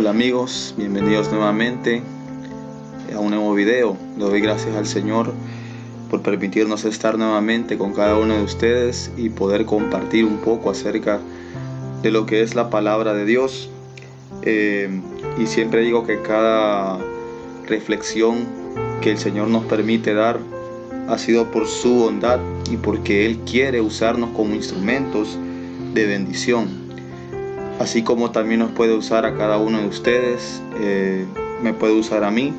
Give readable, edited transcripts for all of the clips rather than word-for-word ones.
Hola amigos, bienvenidos nuevamente a un nuevo video. Le doy gracias al Señor por permitirnos estar nuevamente con cada uno de ustedes y poder compartir un poco acerca de lo que es la palabra de Dios. Y siempre digo que cada reflexión que el Señor nos permite dar ha sido por su bondad y porque Él quiere usarnos como instrumentos de bendición. Así como también nos puede usar a cada uno de ustedes, me puede usar a mí,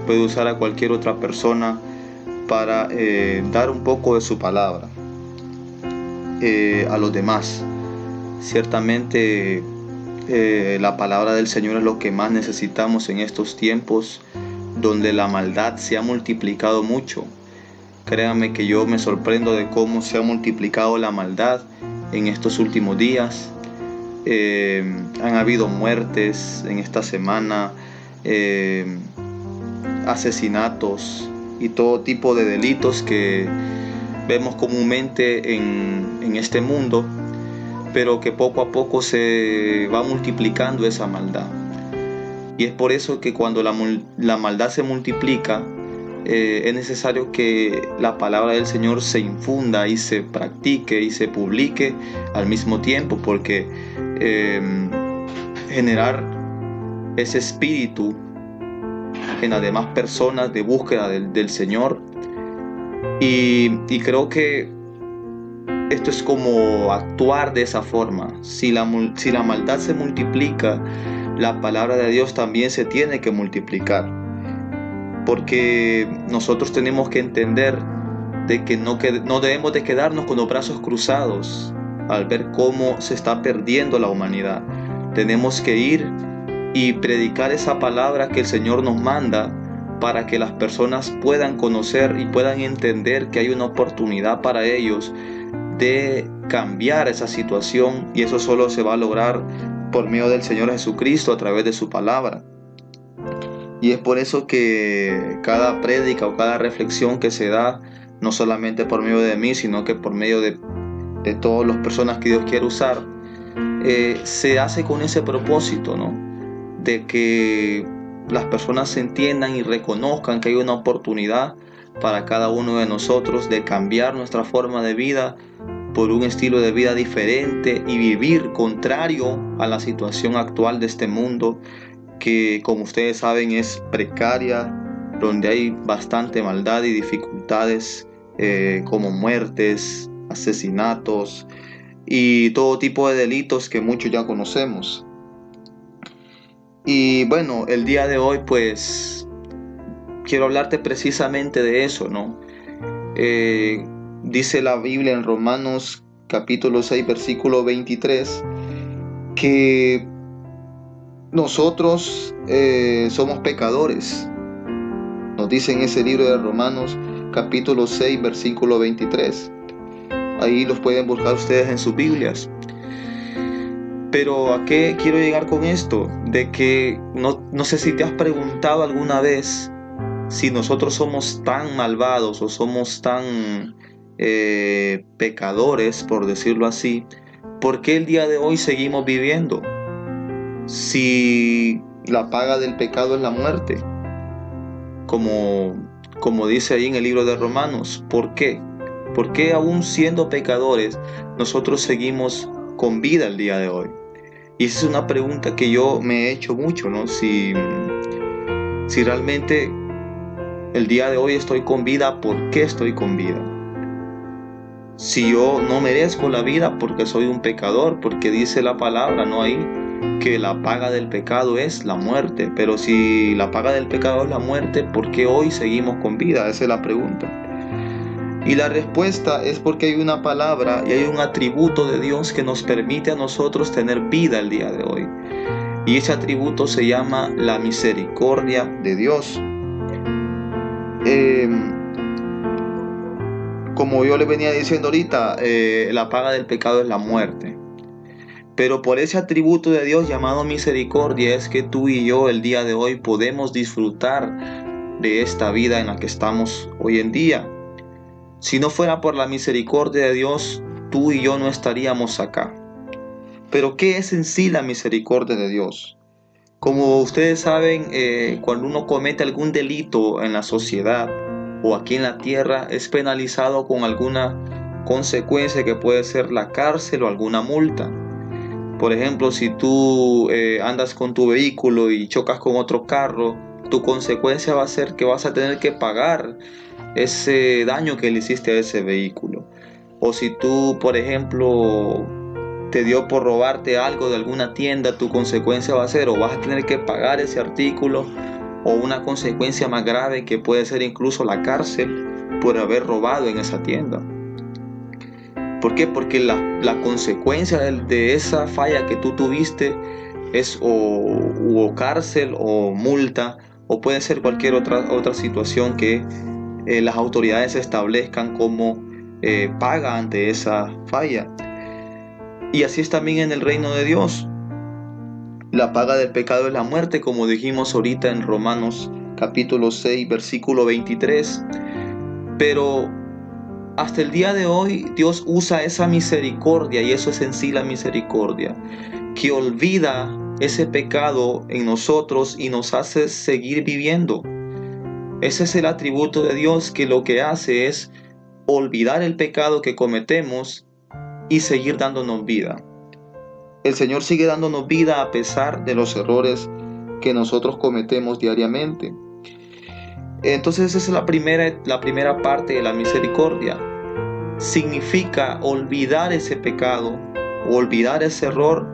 puede usar a cualquier otra persona para dar un poco de su palabra a los demás. Ciertamente la palabra del Señor es lo que más necesitamos en estos tiempos donde la maldad se ha multiplicado mucho. Créanme que yo me sorprendo de cómo se ha multiplicado la maldad en estos últimos días. Han habido muertes en esta semana, asesinatos y todo tipo de delitos que vemos comúnmente en este mundo, pero que poco a poco se va multiplicando esa maldad. Y es por eso que cuando la maldad se multiplica, es necesario que la palabra del Señor se infunda y se practique y se publique al mismo tiempo, porque generar ese espíritu en las demás personas de búsqueda del Señor. Y creo que esto es como actuar de esa forma. Si la maldad se multiplica, la palabra de Dios también se tiene que multiplicar. Porque nosotros tenemos que entender de que no debemos de quedarnos con los brazos cruzados al ver cómo se está perdiendo la humanidad. Tenemos que ir y predicar esa palabra que el Señor nos manda para que las personas puedan conocer y puedan entender que hay una oportunidad para ellos de cambiar esa situación, y eso solo se va a lograr por medio del Señor Jesucristo a través de su palabra. Y es por eso que cada prédica o cada reflexión que se da, no solamente por medio de mí, sino que por medio de todas las personas que Dios quiere usar, se hace con ese propósito, ¿no? De que las personas se entiendan y reconozcan que hay una oportunidad para cada uno de nosotros de cambiar nuestra forma de vida por un estilo de vida diferente y vivir contrario a la situación actual de este mundo, que como ustedes saben es precaria, donde hay bastante maldad y dificultades, como muertes, asesinatos y todo tipo de delitos que muchos ya conocemos. Y bueno, el día de hoy pues quiero hablarte precisamente de eso, ¿no? Dice la Biblia en Romanos capítulo 6 versículo 23 que nosotros somos pecadores. Nos dice en ese libro de Romanos capítulo 6 versículo 23. Ahí los pueden buscar ustedes en sus Biblias. Pero ¿a qué quiero llegar con esto? De que no sé si te has preguntado alguna vez si nosotros somos tan malvados o somos tan pecadores, por decirlo así, ¿por qué el día de hoy seguimos viviendo? Si la paga del pecado es la muerte, como dice ahí en el libro de Romanos. ¿Por qué? ¿Por qué aún siendo pecadores nosotros seguimos con vida el día de hoy? Y esa es una pregunta que yo me he hecho mucho, ¿no? Si realmente el día de hoy estoy con vida, ¿por qué estoy con vida? Si yo no merezco la vida porque soy un pecador, porque dice la palabra, ¿no? Ahí, que la paga del pecado es la muerte. Pero si la paga del pecado es la muerte, ¿por qué hoy seguimos con vida? Esa es la pregunta. Y la respuesta es porque hay una palabra y hay un atributo de Dios que nos permite a nosotros tener vida el día de hoy. Y ese atributo se llama la misericordia de Dios. Como yo le venía diciendo ahorita, la paga del pecado es la muerte. Pero por ese atributo de Dios llamado misericordia es que tú y yo el día de hoy podemos disfrutar de esta vida en la que estamos hoy en día. Si no fuera por la misericordia de Dios, tú y yo no estaríamos acá. Pero ¿qué es en sí la misericordia de Dios? Como ustedes saben, cuando uno comete algún delito en la sociedad o aquí en la tierra, es penalizado con alguna consecuencia que puede ser la cárcel o alguna multa. Por ejemplo, si tú andas con tu vehículo y chocas con otro carro, tu consecuencia va a ser que vas a tener que pagar ese daño que le hiciste a ese vehículo. O si tú, por ejemplo, te dio por robarte algo de alguna tienda, tu consecuencia va a ser o vas a tener que pagar ese artículo, o una consecuencia más grave que puede ser incluso la cárcel por haber robado en esa tienda. ¿Por qué? Porque la consecuencia de esa falla que tú tuviste es o cárcel o multa, o puede ser cualquier otra situación que las autoridades establezcan como paga ante esa falla. Y así es también en el reino de Dios. La paga del pecado es la muerte, como dijimos ahorita en Romanos capítulo 6, versículo 23. Pero hasta el día de hoy Dios usa esa misericordia, y eso es en sí la misericordia, que olvida ese pecado en nosotros y nos hace seguir viviendo. Ese es el atributo de Dios, que lo que hace es olvidar el pecado que cometemos y seguir dándonos vida. El Señor sigue dándonos vida a pesar de los errores que nosotros cometemos diariamente. Entonces esa es la primera parte de la misericordia. Significa olvidar ese pecado, olvidar ese error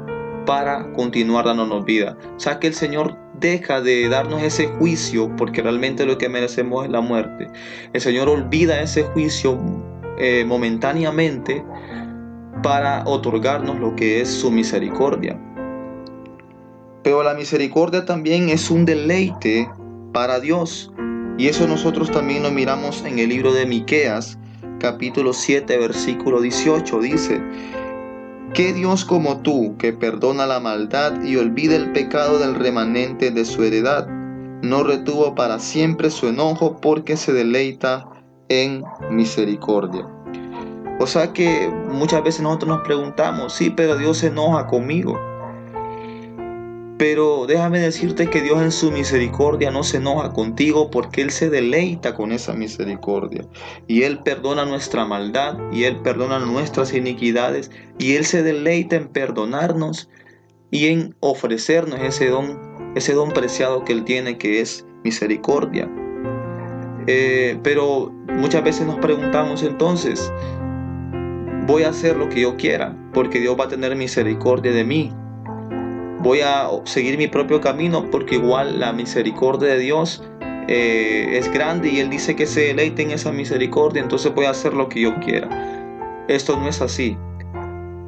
para continuar dándonos vida. O sea que el Señor deja de darnos ese juicio, porque realmente lo que merecemos es la muerte. El Señor olvida ese juicio momentáneamente para otorgarnos lo que es su misericordia. Pero la misericordia también es un deleite para Dios. Y eso nosotros también lo miramos en el libro de Miqueas, capítulo 7, versículo 18. Dice: ¿qué Dios como tú, que perdona la maldad y olvida el pecado del remanente de su heredad, no retuvo para siempre su enojo, porque se deleita en misericordia? O sea que muchas veces nosotros nos preguntamos: sí, pero Dios se enoja conmigo. Pero déjame decirte que Dios en su misericordia no se enoja contigo, porque Él se deleita con esa misericordia. Y Él perdona nuestra maldad, y Él perdona nuestras iniquidades, y Él se deleita en perdonarnos y en ofrecernos ese don preciado que Él tiene, que es misericordia. Pero muchas veces nos preguntamos entonces: voy a hacer lo que yo quiera, porque Dios va a tener misericordia de mí. Voy a seguir mi propio camino, porque igual la misericordia de Dios es grande y Él dice que se deleite en esa misericordia, entonces voy a hacer lo que yo quiera. Esto no es así.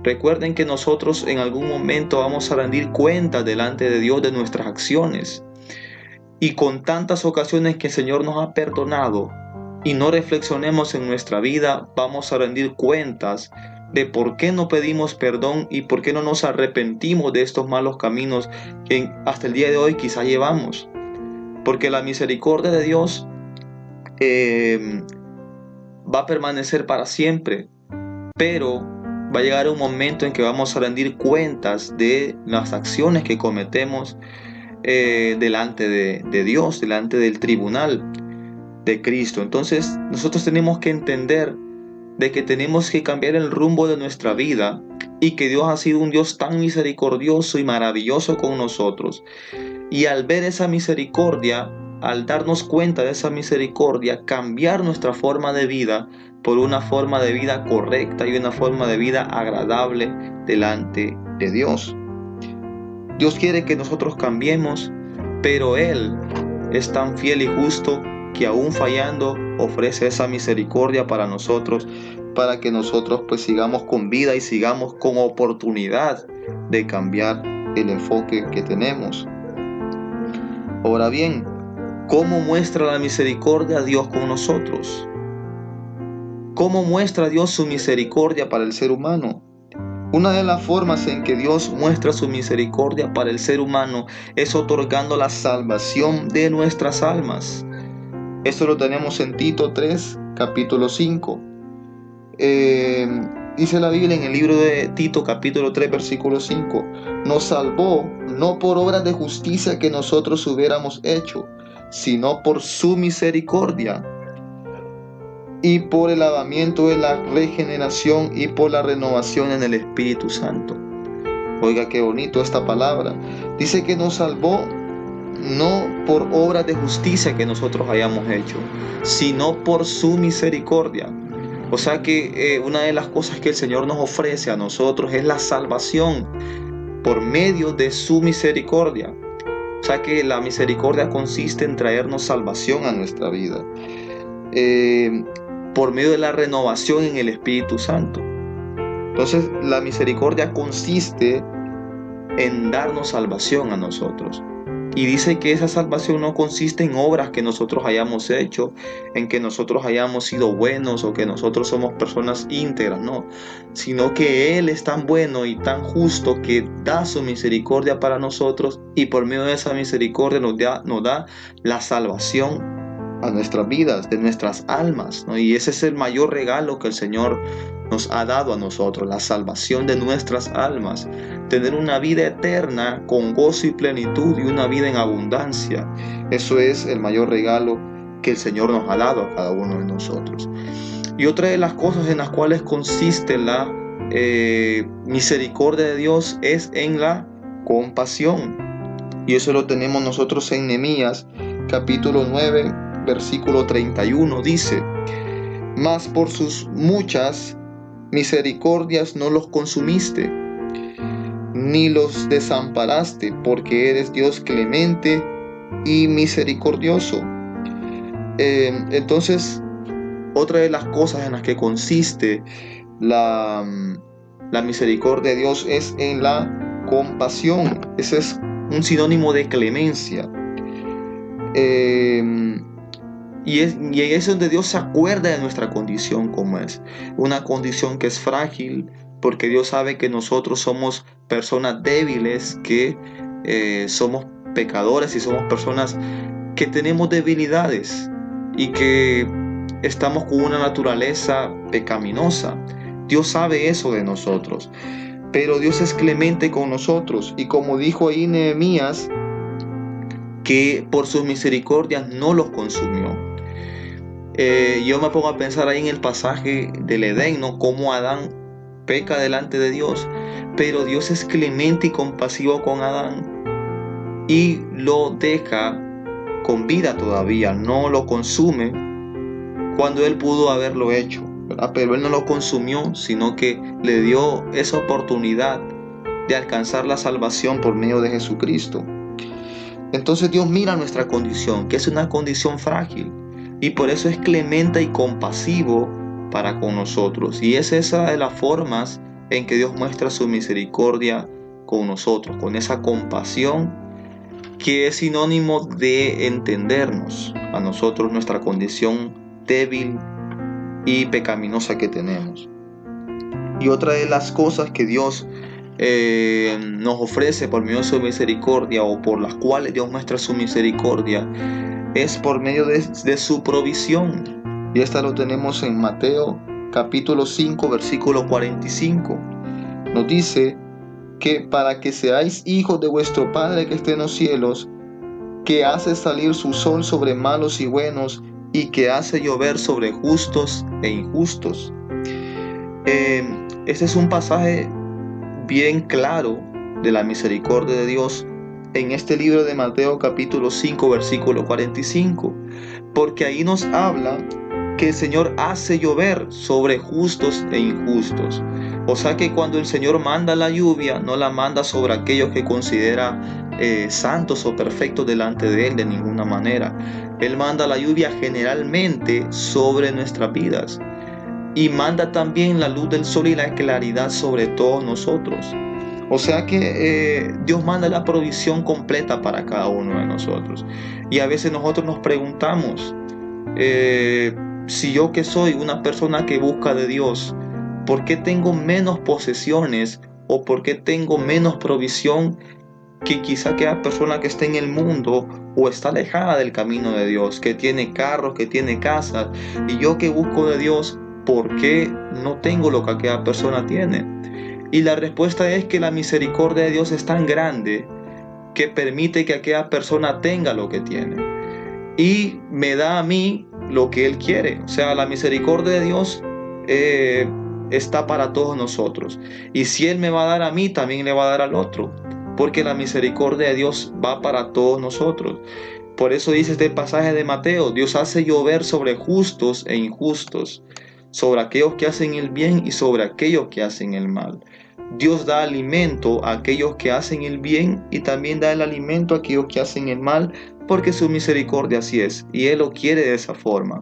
Recuerden que nosotros en algún momento vamos a rendir cuentas delante de Dios de nuestras acciones. Y con tantas ocasiones que el Señor nos ha perdonado y no reflexionemos en nuestra vida, vamos a rendir cuentas de por qué no pedimos perdón y por qué no nos arrepentimos de estos malos caminos que hasta el día de hoy quizá llevamos. Porque la misericordia de Dios va a permanecer para siempre, pero va a llegar un momento en que vamos a rendir cuentas de las acciones que cometemos delante de Dios, delante del tribunal de Cristo. Entonces nosotros tenemos que entender de que tenemos que cambiar el rumbo de nuestra vida, y que Dios ha sido un Dios tan misericordioso y maravilloso con nosotros. Y al ver esa misericordia, al darnos cuenta de esa misericordia, cambiar nuestra forma de vida por una forma de vida correcta y una forma de vida agradable delante de Dios. Dios quiere que nosotros cambiemos, pero Él es tan fiel y justo que aún fallando ofrece esa misericordia para nosotros, para que nosotros pues sigamos con vida y sigamos con oportunidad de cambiar el enfoque que tenemos. Ahora bien, ¿cómo muestra la misericordia Dios con nosotros? ¿Cómo muestra Dios su misericordia para el ser humano? Una de las formas en que Dios muestra su misericordia para el ser humano es otorgando la salvación de nuestras almas. Esto lo tenemos en Tito 3, capítulo 5. Dice la Biblia en el libro de Tito, capítulo 3, versículo 5, nos salvó no por obras de justicia que nosotros hubiéramos hecho, sino por su misericordia y por el lavamiento de la regeneración y por la renovación en el Espíritu Santo. Oiga qué bonito esta palabra. Dice que nos salvó no por obras de justicia que nosotros hayamos hecho, sino por su misericordia. O sea que una de las cosas que el Señor nos ofrece a nosotros es la salvación por medio de su misericordia. O sea que la misericordia consiste en traernos salvación a nuestra vida por medio de la renovación en el Espíritu Santo. Entonces la misericordia consiste en darnos salvación a nosotros. Y dice que esa salvación no consiste en obras que nosotros hayamos hecho, en que nosotros hayamos sido buenos o que nosotros somos personas íntegras, no, sino que Él es tan bueno y tan justo que da su misericordia para nosotros y por medio de esa misericordia nos da la salvación a nuestras vidas, de nuestras almas, ¿no? Y ese es el mayor regalo que el Señor nos ha dado a nosotros, la salvación de nuestras almas, tener una vida eterna con gozo y plenitud y una vida en abundancia. Eso es el mayor regalo que el Señor nos ha dado a cada uno de nosotros. Y otra de las cosas en las cuales consiste la misericordia de Dios es en la compasión. Y eso lo tenemos nosotros en Nehemías capítulo 9, versículo 31. Dice: mas por sus muchas misericordias no los consumiste, ni los desamparaste, porque eres Dios clemente y misericordioso. Entonces, otra de las cosas en las que consiste la misericordia de Dios es en la compasión. Ese es un sinónimo de clemencia. Y es donde Dios se acuerda de nuestra condición como es. Una condición que es frágil, porque Dios sabe que nosotros somos personas débiles, que somos pecadores y somos personas que tenemos debilidades y que estamos con una naturaleza pecaminosa. Dios sabe eso de nosotros, pero Dios es clemente con nosotros, y como dijo ahí Nehemías, que por sus misericordias no los consumió. Yo me pongo a pensar ahí en el pasaje del Edén, ¿no? Cómo Adán peca delante de Dios, pero Dios es clemente y compasivo con Adán y lo deja con vida todavía, no lo consume cuando él pudo haberlo hecho, ¿verdad? Pero él no lo consumió, sino que le dio esa oportunidad de alcanzar la salvación por medio de Jesucristo. Entonces Dios mira nuestra condición, que es una condición frágil, y por eso es clemente y compasivo para con nosotros. Y es esa de las formas en que Dios muestra su misericordia con nosotros, con esa compasión que es sinónimo de entendernos a nosotros, nuestra condición débil y pecaminosa que tenemos. Y otra de las cosas que Dios nos ofrece por medio de su misericordia, o por las cuales Dios muestra su misericordia, es por medio de su provisión. Y esta lo tenemos en Mateo capítulo 5, versículo 45. Nos dice que para que seáis hijos de vuestro Padre que está en los cielos, que hace salir su sol sobre malos y buenos, y que hace llover sobre justos e injustos. Este es un pasaje bien claro de la misericordia de Dios en este libro de Mateo capítulo 5, versículo 45, porque ahí nos habla que el Señor hace llover sobre justos e injustos. O sea que cuando el Señor manda la lluvia, no la manda sobre aquellos que considera santos o perfectos delante de Él, de ninguna manera. Él manda la lluvia generalmente sobre nuestras vidas, y manda también la luz del sol y la claridad sobre todos nosotros. O sea que Dios manda la provisión completa para cada uno de nosotros. Y a veces nosotros nos preguntamos, si yo, que soy una persona que busca de Dios, ¿por qué tengo menos posesiones o por qué tengo menos provisión que quizá aquella persona que está en el mundo o está alejada del camino de Dios, que tiene carros, que tiene casas? Y yo, que busco de Dios, ¿por qué no tengo lo que aquella persona tiene. Y la respuesta es que la misericordia de Dios es tan grande que permite que aquella persona tenga lo que tiene y me da a mí lo que Él quiere. O sea, la misericordia de Dios está para todos nosotros. Y si Él me va a dar a mí, también le va a dar al otro, porque la misericordia de Dios va para todos nosotros. Por eso dice este pasaje de Mateo: Dios hace llover sobre justos e injustos, sobre aquellos que hacen el bien y sobre aquellos que hacen el mal. Dios da alimento a aquellos que hacen el bien y también da el alimento a aquellos que hacen el mal, porque su misericordia así es y Él lo quiere de esa forma.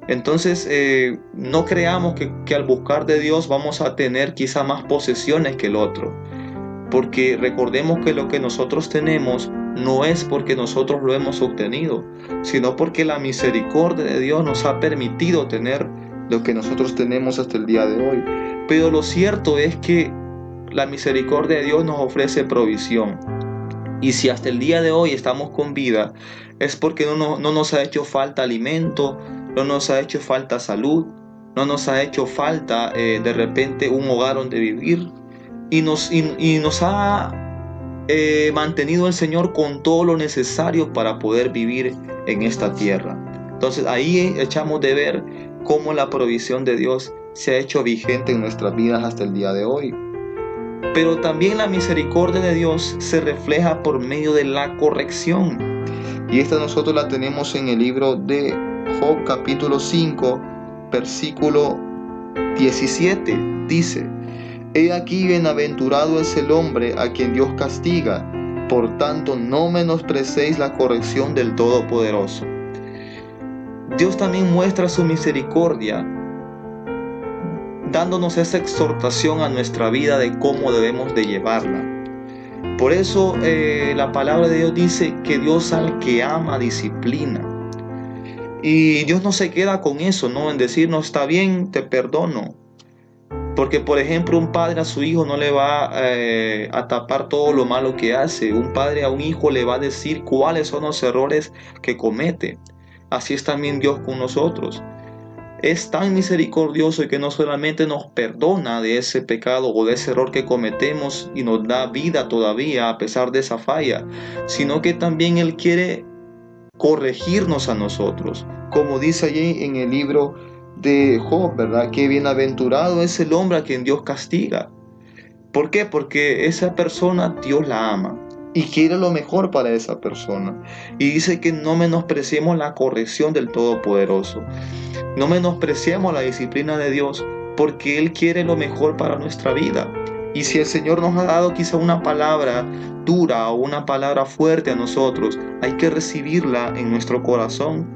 Entonces no creamos que al buscar de Dios vamos a tener quizá más posesiones que el otro, porque recordemos que lo que nosotros tenemos no es porque nosotros lo hemos obtenido, sino porque la misericordia de Dios nos ha permitido tener lo que nosotros tenemos hasta el día de hoy. Pero lo cierto es que la misericordia de Dios nos ofrece provisión. Y si hasta el día de hoy estamos con vida, es porque no nos ha hecho falta alimento, no nos ha hecho falta salud, no nos ha hecho falta de repente un hogar donde vivir. Y nos ha mantenido el Señor con todo lo necesario para poder vivir en esta tierra. Entonces ahí echamos de ver cómo la provisión de Dios se ha hecho vigente en nuestras vidas hasta el día de hoy. Pero también la misericordia de Dios se refleja por medio de la corrección. Y esta nosotros la tenemos en el libro de Job capítulo 5, versículo 17. Dice: He aquí bienaventurado es el hombre a quien Dios castiga, por tanto no menosprecéis la corrección del Todopoderoso. Dios también muestra su misericordia, dándonos esa exhortación a nuestra vida de cómo debemos de llevarla. Por eso la palabra de Dios dice que Dios al que ama disciplina. Y Dios no se queda con eso, ¿no? En decir: no, está bien, te perdono. Porque, por ejemplo, un padre a su hijo no le va a tapar todo lo malo que hace. Un padre a un hijo le va a decir cuáles son los errores que comete. Así es también Dios con nosotros. Es tan misericordioso que no solamente nos perdona de ese pecado o de ese error que cometemos y nos da vida todavía a pesar de esa falla, sino que también Él quiere corregirnos a nosotros. Como dice allí en el libro de Job, ¿verdad? Que bienaventurado es el hombre a quien Dios castiga. ¿Por qué? Porque esa persona Dios la ama y quiere lo mejor para esa persona. Y dice que no menospreciemos la corrección del Todopoderoso. No menospreciemos la disciplina de Dios, porque Él quiere lo mejor para nuestra vida. Y si el Señor nos ha dado quizá una palabra dura o una palabra fuerte a nosotros, hay que recibirla en nuestro corazón,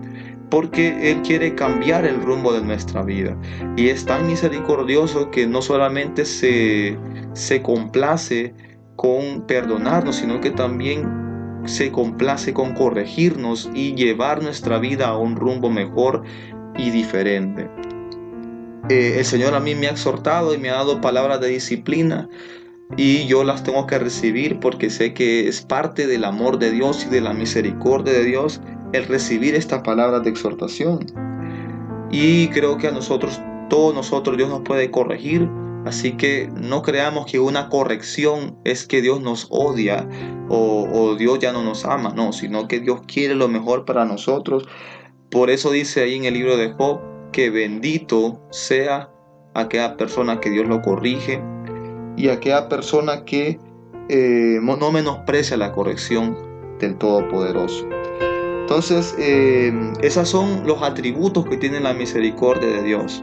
porque Él quiere cambiar el rumbo de nuestra vida. Y es tan misericordioso que no solamente se complace con perdonarnos, sino que también se complace con corregirnos y llevar nuestra vida a un rumbo mejor y diferente. El Señor a mí me ha exhortado y me ha dado palabras de disciplina, y yo las tengo que recibir porque sé que es parte del amor de Dios y de la misericordia de Dios el recibir estas palabras de exhortación. Y creo que a nosotros, todos nosotros, Dios nos puede corregir. Así que no creamos que una corrección es que Dios nos odia o Dios ya no nos ama, no, sino que Dios quiere lo mejor para nosotros. Por eso dice ahí en el libro de Job que bendito sea aquella persona que Dios lo corrige y aquella persona que no menosprecia la corrección del Todopoderoso. Entonces, esos son los atributos que tiene la misericordia de Dios.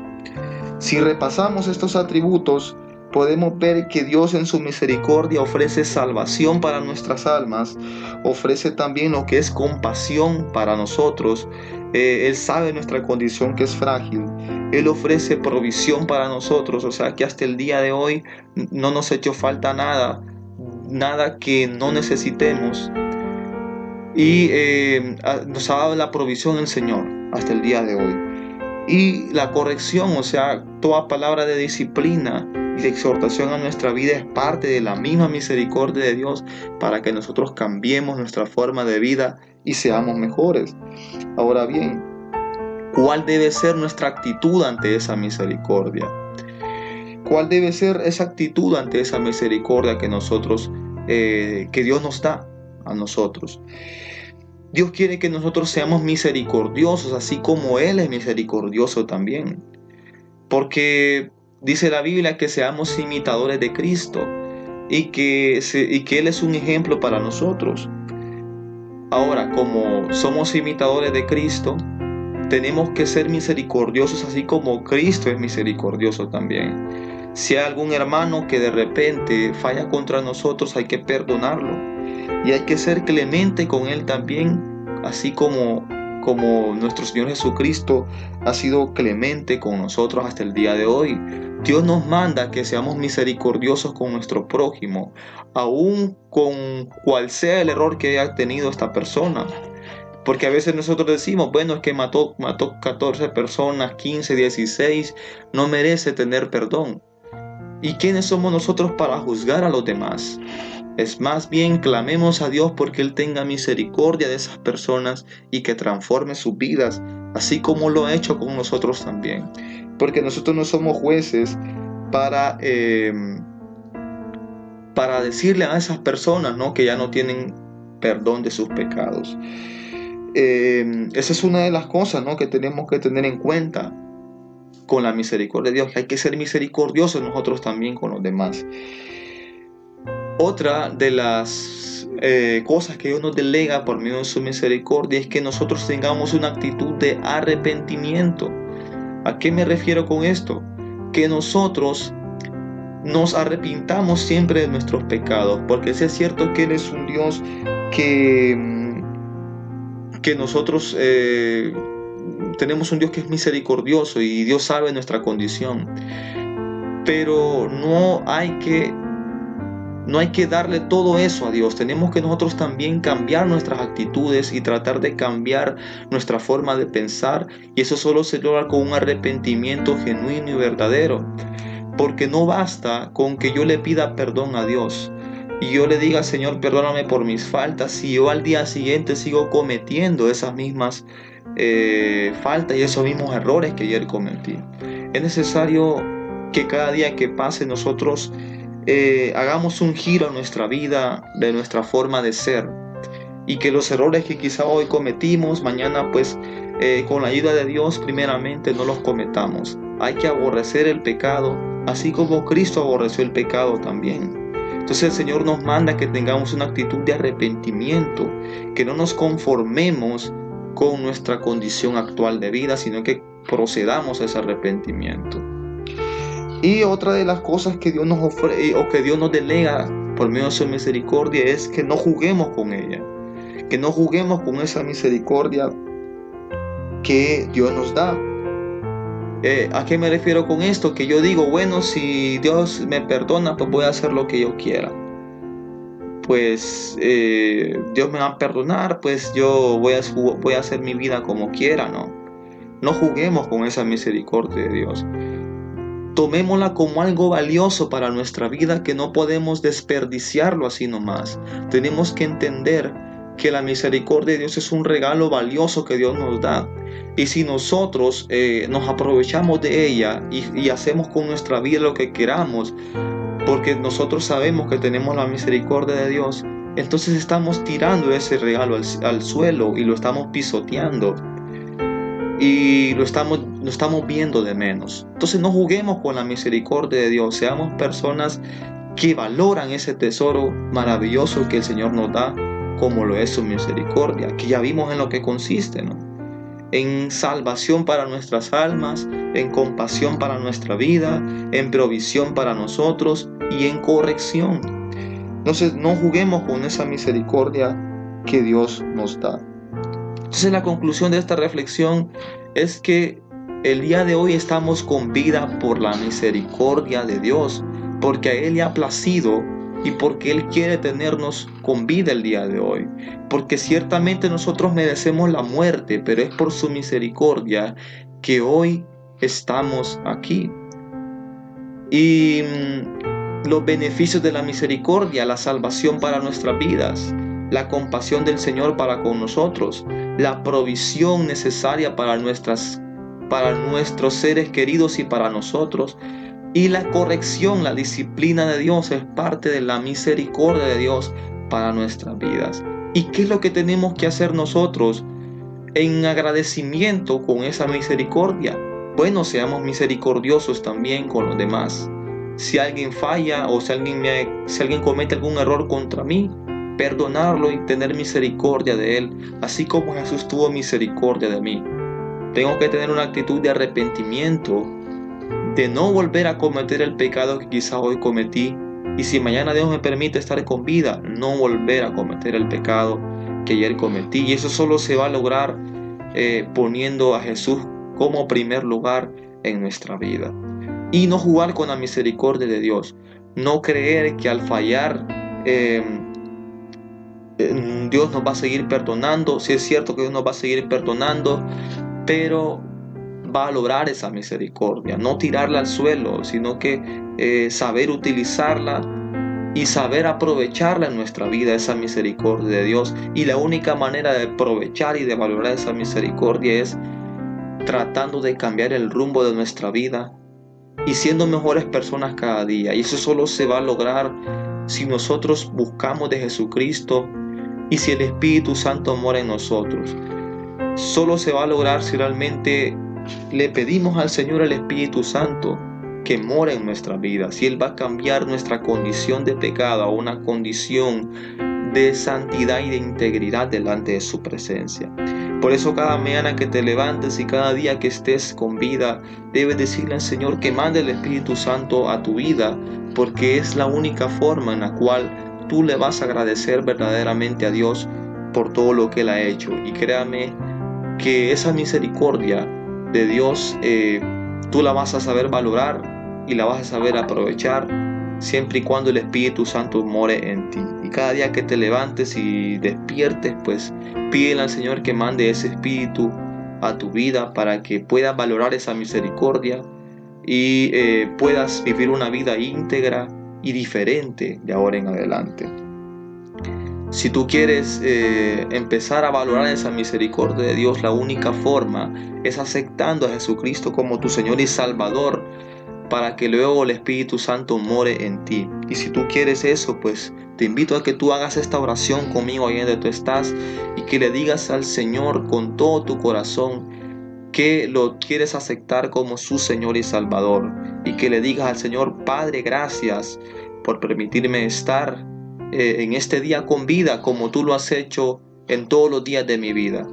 Si repasamos estos atributos, podemos ver que Dios en su misericordia ofrece salvación para nuestras almas, ofrece también lo que es compasión para nosotros. Él sabe nuestra condición que es frágil. Él ofrece provisión para nosotros, o sea que hasta el día de hoy no nos ha hecho falta nada, nada que no necesitemos. Y nos ha dado la provisión el Señor hasta el día de hoy. Y la corrección, o sea, toda palabra de disciplina y de exhortación a nuestra vida es parte de la misma misericordia de Dios para que nosotros cambiemos nuestra forma de vida y seamos mejores. Ahora bien, ¿cuál debe ser nuestra actitud ante esa misericordia? ¿Cuál debe ser esa actitud ante esa misericordia que que Dios nos da a nosotros? Dios quiere que nosotros seamos misericordiosos, así como Él es misericordioso también. Porque dice la Biblia que seamos imitadores de Cristo y que Él es un ejemplo para nosotros. Ahora, como somos imitadores de Cristo, tenemos que ser misericordiosos así como Cristo es misericordioso también. Si hay algún hermano que de repente falla contra nosotros, hay que perdonarlo. Y hay que ser clemente con él también, así como nuestro Señor Jesucristo ha sido clemente con nosotros hasta el día de hoy. Dios nos manda que seamos misericordiosos con nuestro prójimo, aun con cual sea el error que haya tenido esta persona. Porque a veces nosotros decimos, bueno, es que mató 14 personas, 15, 16, no merece tener perdón. ¿Y quiénes somos nosotros para juzgar a los demás? Es más bien clamemos a Dios porque Él tenga misericordia de esas personas y que transforme sus vidas, así como lo ha hecho con nosotros también. Porque nosotros no somos jueces para decirle a esas personas, ¿no?, que ya no tienen perdón de sus pecados. Esa es una de las cosas, ¿no?, que tenemos que tener en cuenta con la misericordia de Dios, que hay que ser misericordiosos nosotros también con los demás. Otra de las cosas que Dios nos delega por medio de su misericordia es que nosotros tengamos una actitud de arrepentimiento. ¿A qué me refiero con esto? Que nosotros nos arrepintamos siempre de nuestros pecados, porque sí es cierto que Él es un Dios que nosotros tenemos un Dios que es misericordioso y Dios sabe nuestra condición, pero no hay que darle todo eso a Dios. Tenemos que nosotros también cambiar nuestras actitudes y tratar de cambiar nuestra forma de pensar, y eso solo se logra con un arrepentimiento genuino y verdadero, porque no basta con que yo le pida perdón a Dios y yo le diga, Señor, perdóname por mis faltas, si yo al día siguiente sigo cometiendo esas mismas faltas y esos mismos errores que ayer cometí. Es necesario que cada día que pase nosotros hagamos un giro a nuestra vida, de nuestra forma de ser, y que los errores que quizá hoy cometimos, mañana pues con la ayuda de Dios primeramente no los cometamos. Hay que aborrecer el pecado, así como Cristo aborreció el pecado también. Entonces el Señor nos manda que tengamos una actitud de arrepentimiento, que no nos conformemos con nuestra condición actual de vida, sino que procedamos a ese arrepentimiento. Y otra de las cosas que Dios nos ofrece o que Dios nos delega por medio de su misericordia es que no juguemos con ella, que no juguemos con esa misericordia que Dios nos da. ¿A qué me refiero con esto? Que yo digo, bueno, si Dios me perdona, pues voy a hacer lo que yo quiera. Pues Dios me va a perdonar, pues yo voy a hacer mi vida como quiera, ¿no? No juguemos con esa misericordia de Dios. Tomémosla como algo valioso para nuestra vida, que no podemos desperdiciarlo así nomás. Tenemos que entender que la misericordia de Dios es un regalo valioso que Dios nos da. Y si nosotros nos aprovechamos de ella y hacemos con nuestra vida lo que queramos, porque nosotros sabemos que tenemos la misericordia de Dios, entonces estamos tirando ese regalo al suelo y lo estamos pisoteando. Y lo estamos viendo de menos. Entonces no juguemos con la misericordia de Dios. Seamos personas que valoran ese tesoro maravilloso que el Señor nos da, como lo es su misericordia, que ya vimos en lo que consiste, ¿no? En salvación para nuestras almas, en compasión para nuestra vida, en provisión para nosotros y en corrección. Entonces no juguemos con esa misericordia que Dios nos da. Entonces la conclusión de esta reflexión es que el día de hoy estamos con vida por la misericordia de Dios, porque a Él le ha placido y porque Él quiere tenernos con vida el día de hoy. Porque ciertamente nosotros merecemos la muerte, pero es por su misericordia que hoy estamos aquí. Y los beneficios de la misericordia, la salvación para nuestras vidas, la compasión del Señor para con nosotros, la provisión necesaria para nuestros seres queridos y para nosotros, Y la corrección, la disciplina de Dios es parte de la misericordia de Dios para nuestras vidas. ¿Y qué es lo que tenemos que hacer nosotros en agradecimiento con esa misericordia? Bueno, seamos misericordiosos también con los demás. Si alguien falla o si alguien comete algún error contra mí, perdonarlo y tener misericordia de él, así como Jesús tuvo misericordia de mí. Tengo que tener una actitud de arrepentimiento, de no volver a cometer el pecado que quizá hoy cometí, y si mañana Dios me permite estar con vida, no volver a cometer el pecado que ayer cometí. Y eso solo se va a lograr poniendo a Jesús como primer lugar en nuestra vida. Y no jugar con la misericordia de Dios. No creer que al fallar Dios nos va a seguir perdonando. Sí es cierto que Dios nos va a seguir perdonando, pero va a lograr esa misericordia. No tirarla al suelo, sino que saber utilizarla y saber aprovecharla en nuestra vida, esa misericordia de Dios. Y la única manera de aprovechar y de valorar esa misericordia es tratando de cambiar el rumbo de nuestra vida y siendo mejores personas cada día. Y eso solo se va a lograr si nosotros buscamos de Jesucristo y si el Espíritu Santo mora en nosotros. Solo se va a lograr si realmente le pedimos al Señor el Espíritu Santo que mora en nuestra vida. Si Él va a cambiar nuestra condición de pecado a una condición de santidad y de integridad delante de su presencia. Por eso cada mañana que te levantes y cada día que estés con vida, debes decirle al Señor que mande el Espíritu Santo a tu vida, porque es la única forma en la cual tú le vas a agradecer verdaderamente a Dios por todo lo que Él ha hecho. Y créame que esa misericordia de Dios tú la vas a saber valorar y la vas a saber aprovechar siempre y cuando el Espíritu Santo more en ti. Y cada día que te levantes y despiertes, pues pídele al Señor que mande ese Espíritu a tu vida para que puedas valorar esa misericordia y puedas vivir una vida íntegra y diferente de ahora en adelante. Si tú quieres empezar a valorar esa misericordia de Dios, la única forma es aceptando a Jesucristo como tu Señor y Salvador, para que luego el Espíritu Santo more en ti. Y si tú quieres eso, pues te invito a que tú hagas esta oración conmigo ahí donde tú estás y que le digas al Señor con todo tu corazón que lo quieres aceptar como su Señor y Salvador, y que le digas al Señor: Padre, gracias por permitirme estar en este día con vida como tú lo has hecho en todos los días de mi vida.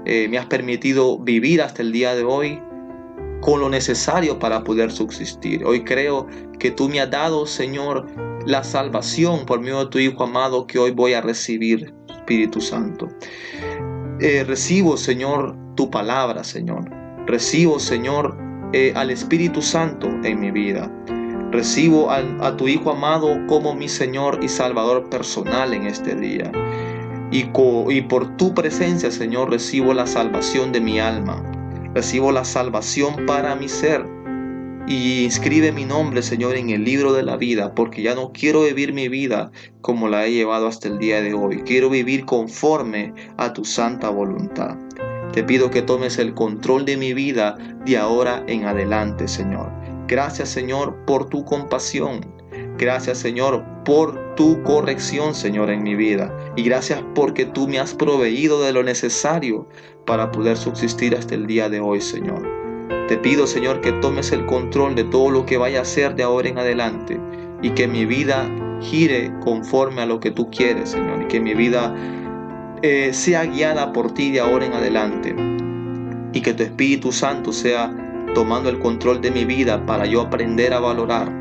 Me has permitido vivir hasta el día de hoy con lo necesario para poder subsistir. Hoy creo que tú me has dado, Señor, la salvación por medio de tu Hijo amado que hoy voy a recibir, Espíritu Santo. Recibo, Señor, tu palabra, Señor. Recibo, Señor, al Espíritu Santo en mi vida. Recibo a tu Hijo amado como mi Señor y Salvador personal en este día. Y por tu presencia, Señor, recibo la salvación de mi alma. Recibo la salvación para mi ser. Y inscribe mi nombre, Señor, en el libro de la vida, porque ya no quiero vivir mi vida como la he llevado hasta el día de hoy. Quiero vivir conforme a tu santa voluntad. Te pido que tomes el control de mi vida de ahora en adelante, Señor. Gracias, Señor, por tu compasión. Gracias, Señor, por tu corrección, Señor, en mi vida. Y gracias porque tú me has proveído de lo necesario para poder subsistir hasta el día de hoy, Señor. Te pido, Señor, que tomes el control de todo lo que vaya a hacer de ahora en adelante y que mi vida gire conforme a lo que tú quieres, Señor, y que mi vida sea guiada por ti de ahora en adelante, y que tu Espíritu Santo sea tomando el control de mi vida para yo aprender a valorar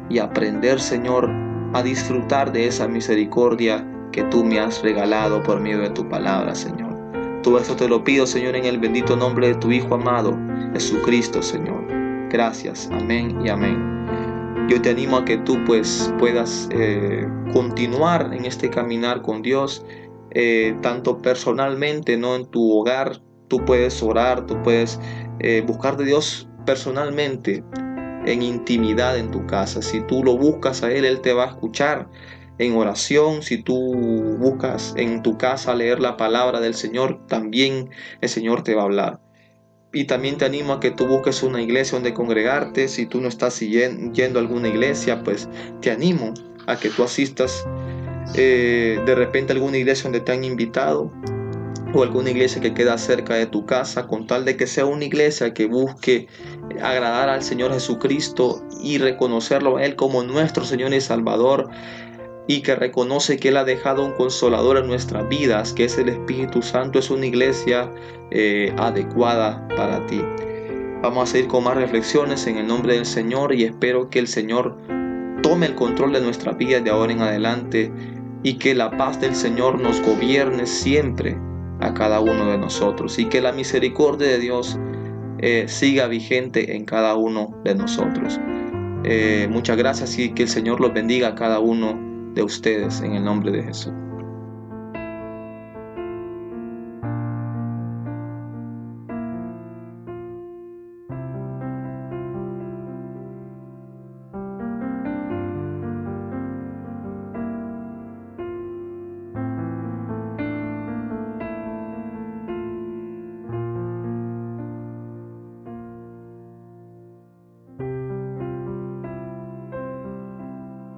y aprender, Señor, a disfrutar de esa misericordia que tú me has regalado por medio de tu palabra, Señor. Todo esto te lo pido, Señor, en el bendito nombre de tu Hijo amado, Jesucristo, Señor. Gracias. Amén y amén. Yo te animo a que tú pues puedas continuar en este caminar con Dios, tanto personalmente, ¿no? En tu hogar, tú puedes orar, tú puedes buscar de Dios personalmente, en intimidad en tu casa. Si tú lo buscas a Él, Él te va a escuchar en oración. Si tú buscas en tu casa leer la palabra del Señor, también el Señor te va a hablar. y también te animo a que tú busques una iglesia donde congregarte. Si tú no estás yendo a alguna iglesia, pues te animo a que tú asistas de repente a alguna iglesia donde te han invitado, o alguna iglesia que queda cerca de tu casa, con tal de que sea una iglesia que busque agradar al Señor Jesucristo y reconocerlo a Él como nuestro Señor y Salvador, y que reconoce que Él ha dejado un consolador en nuestras vidas, que es el Espíritu Santo. Es una iglesia adecuada para ti. Vamos a seguir con más reflexiones en el nombre del Señor, y espero que el Señor tome el control de nuestra vida de ahora en adelante, y que la paz del Señor nos gobierne siempre a cada uno de nosotros, y que la misericordia de Dios siga vigente en cada uno de nosotros. Muchas gracias, y que el Señor los bendiga a cada uno de ustedes en el nombre de Jesús.